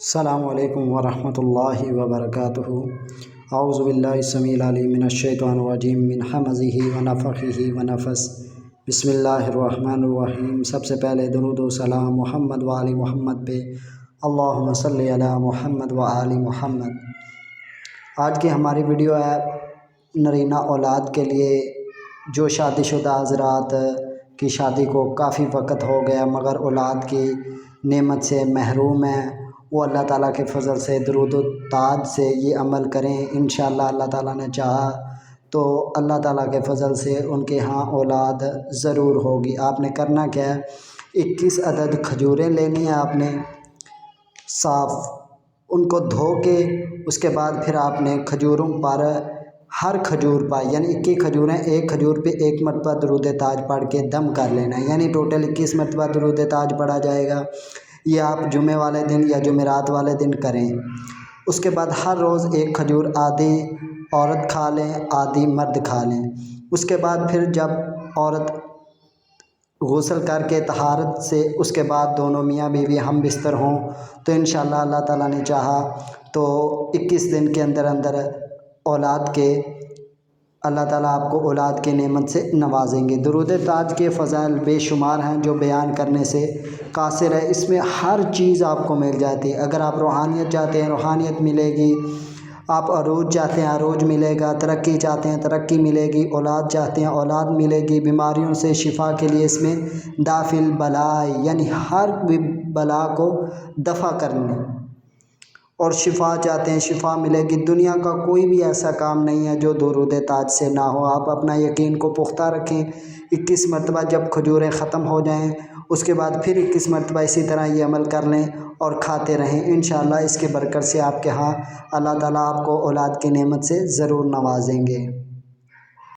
السلام علیکم ورحمۃ اللہ وبرکاتہ۔ اعوذ باللہ السمیع العلیم من الشیطان الرجیم من حمزہ ونفخہ ونفثہ۔ بسم اللہ الرحمن الرحیم۔ سب سے پہلے درود و سلام محمد و آل محمد پہ، اللہم صلی علی محمد و آل محمد۔ آج کی ہماری ویڈیو ہے نرینہ اولاد کے لیے جو شادی شدہ حضرات کی شادی کو کافی وقت ہو گیا مگر اولاد کی نعمت سے محروم ہیں، وہ اللہ تعالیٰ کے فضل سے درود و تاج سے یہ عمل کریں۔ انشاءاللہ اللہ تعالیٰ نے چاہا تو اللہ تعالیٰ کے فضل سے ان کے ہاں اولاد ضرور ہوگی۔ آپ نے کرنا کیا ہے، 21 عدد کھجوریں لینی ہیں آپ نے صاف، ان کو دھو کے اس کے بعد پھر آپ نے کھجوروں پر ہر کھجور پر یعنی 21 کھجوریں، ایک کھجور پہ 1 مرتبہ درود تاج پڑھ کے دم کر لینا ہے، یعنی ٹوٹل 21 مرتبہ درود تاج پڑھا جائے گا۔ یہ آپ جمعے والے دن یا جمعرات والے دن کریں۔ اس کے بعد ہر روز 1 کھجور آدھی عورت کھا لیں، آدھی مرد کھا لیں۔ اس کے بعد پھر جب عورت غسل کر کے طہارت سے اس کے بعد دونوں میاں بیوی ہم بستر ہوں تو انشاءاللہ اللہ تعالیٰ نے چاہا تو 21 دن کے اندر اندر اولاد کے اللہ تعالیٰ آپ کو اولاد کی نعمت سے نوازیں گے۔ درود تاج کے فضائل بے شمار ہیں جو بیان کرنے سے قاصر ہے، اس میں ہر چیز آپ کو مل جاتی ہے۔ اگر آپ روحانیت چاہتے ہیں روحانیت ملے گی، آپ عروج چاہتے ہیں عروج ملے گا، ترقی چاہتے ہیں ترقی ملے گی، اولاد چاہتے ہیں اولاد ملے گی، بیماریوں سے شفا کے لیے اس میں دافع البلاء یعنی ہر بلا کو دفع کرنے، اور شفا چاہتے ہیں شفا ملے گی۔ دنیا کا کوئی بھی ایسا کام نہیں ہے جو درود تاج سے نہ ہو۔ آپ اپنا یقین کو پختہ رکھیں، 21 مرتبہ جب کھجوریں ختم ہو جائیں اس کے بعد پھر 21 مرتبہ اسی طرح یہ عمل کر لیں اور کھاتے رہیں۔ انشاءاللہ اس کے برکت سے آپ کے ہاں اللہ تعالیٰ آپ کو اولاد کی نعمت سے ضرور نوازیں گے۔